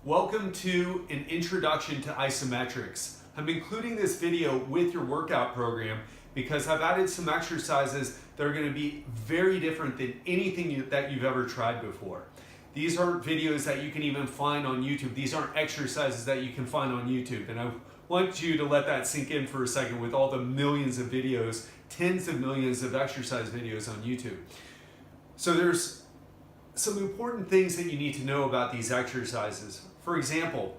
Welcome to an introduction to isometrics. I'm including this video with your workout program because I've added some exercises that are going to be very different than anything that you've ever tried before. These aren't videos that you can even find on YouTube. These aren't exercises that you can find on YouTube. And I want you to let that sink in for a second with all the millions of videos, tens of millions of exercise videos on YouTube. So there's some important things that you need to know about these exercises. For example,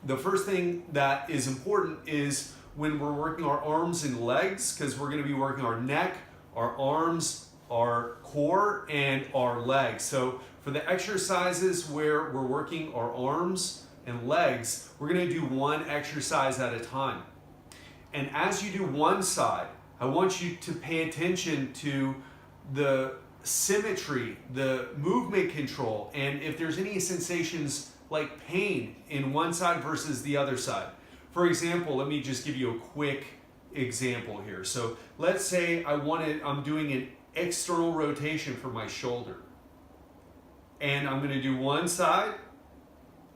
the first thing that is important is when we're working our arms and legs, because we're going to be working our neck, our arms, our core, and our legs. So for the exercises where we're working our arms and legs, we're going to do one exercise at a time. And as you do one side, I want you to pay attention to the symmetry, the movement control, and if there's any sensations like pain in one side versus the other side. For example, let me just give you a quick example here. So let's say I'm doing an external rotation for my shoulder. And I'm going to do one side,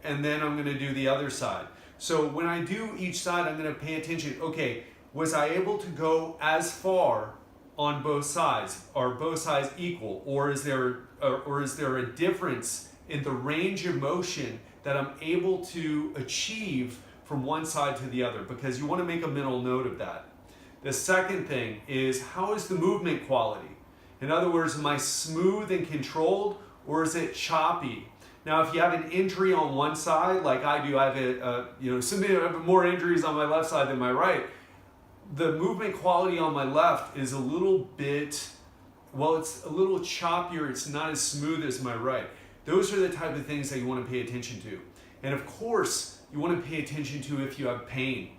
and then I'm going to do the other side. So when I do each side, I'm going to pay attention. Okay, was I able to go as far on both sides? Are both sides equal, or is there a difference in the range of motion that I'm able to achieve from one side to the other? Because you want to make a mental note of that. The second thing is, how is the movement quality? In other words, am I smooth and controlled, or is it choppy? Now, if you have an injury on one side, like I do, I have more injuries on my left side than my right. The movement quality on my left is a little bit, well, it's a little choppier. It's not as smooth as my right. Those are the type of things that you want to pay attention to. And of course, you want to pay attention to if you have pain.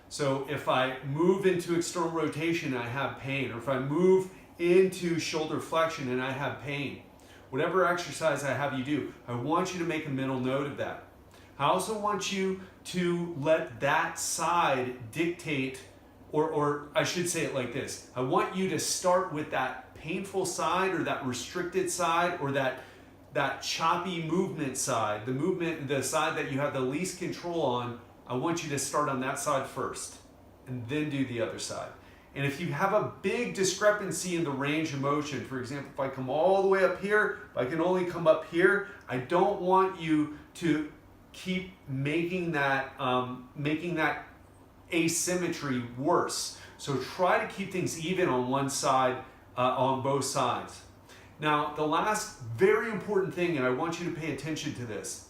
So if I move into external rotation and I have pain, or if I move into shoulder flexion and I have pain, whatever exercise I have you do, I want you to make a mental note of that. I also want you to let that side dictate, or I should say it like this. I want you to start with that painful side, or that restricted side, or that choppy movement side, the side that you have the least control on. I want you to start on that side first and then do the other side. And if you have a big discrepancy in the range of motion, for example, if I come all the way up here, if I can only come up here, I don't want you to keep making that asymmetry worse. So try to keep things even on one side, on both sides. Now, the last very important thing, and I want you to pay attention to this,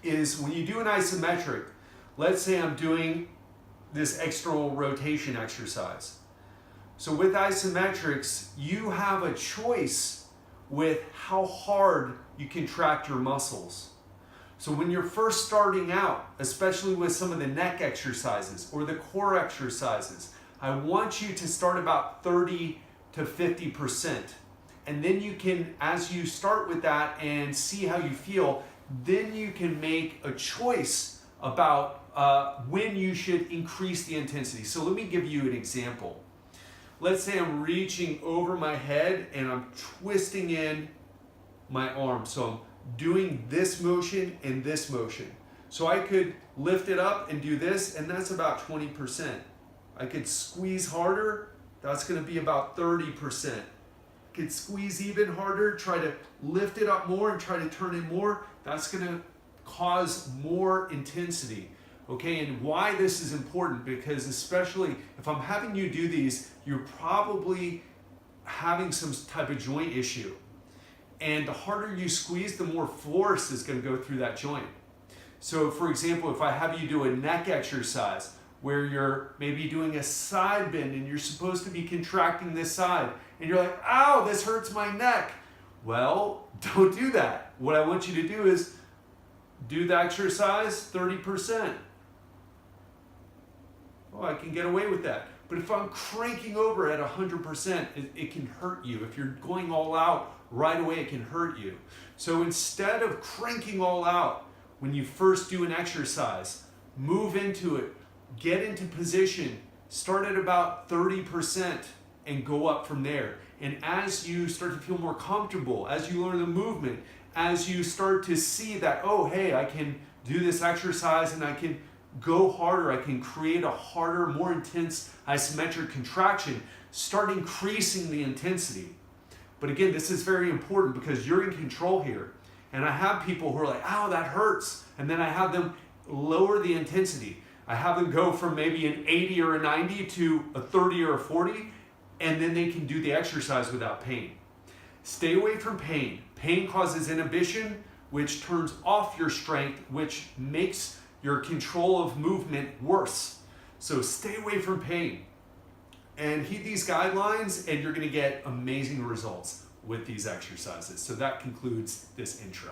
is when you do an isometric, let's say I'm doing this external rotation exercise. So with isometrics, you have a choice with how hard you contract your muscles. So when you're first starting out, especially with some of the neck exercises or the core exercises, I want you to start about 30 to 50%. And then you can, as you start with that and see how you feel, then you can make a choice about when you should increase the intensity. So let me give you an example. Let's say I'm reaching over my head and I'm twisting in my arm. So I'm doing this motion and this motion. So I could lift it up and do this, and that's about 20%. I could squeeze harder, that's going to be about 30%. Could squeeze even harder, try to lift it up more and try to turn it more, that's going to cause more intensity. Okay, and why this is important, because especially if I'm having you do these, you're probably having some type of joint issue. And the harder you squeeze, the more force is going to go through that joint. So for example, if I have you do a neck exercise where you're maybe doing a side bend and you're supposed to be contracting this side, and you're like, ow, this hurts my neck. Well, don't do that. What I want you to do is do the exercise 30%. Oh, I can get away with that. But if I'm cranking over at 100%, it can hurt you. If you're going all out right away, it can hurt you. So instead of cranking all out when you first do an exercise, move into it, get into position, start at about 30% and go up from there. And as you start to feel more comfortable, as you learn the movement, as you start to see that, oh, hey, I can do this exercise and I can go harder, I can create a harder, more intense isometric contraction, start increasing the intensity. But again, this is very important because you're in control here. And I have people who are like, ow, that hurts. And then I have them lower the intensity. I have them go from maybe an 80 or a 90 to a 30 or a 40, and then they can do the exercise without pain. Stay away from pain. Pain causes inhibition, which turns off your strength, which makes your control of movement worse. So stay away from pain and heed these guidelines, and you're going to get amazing results with these exercises. So that concludes this intro.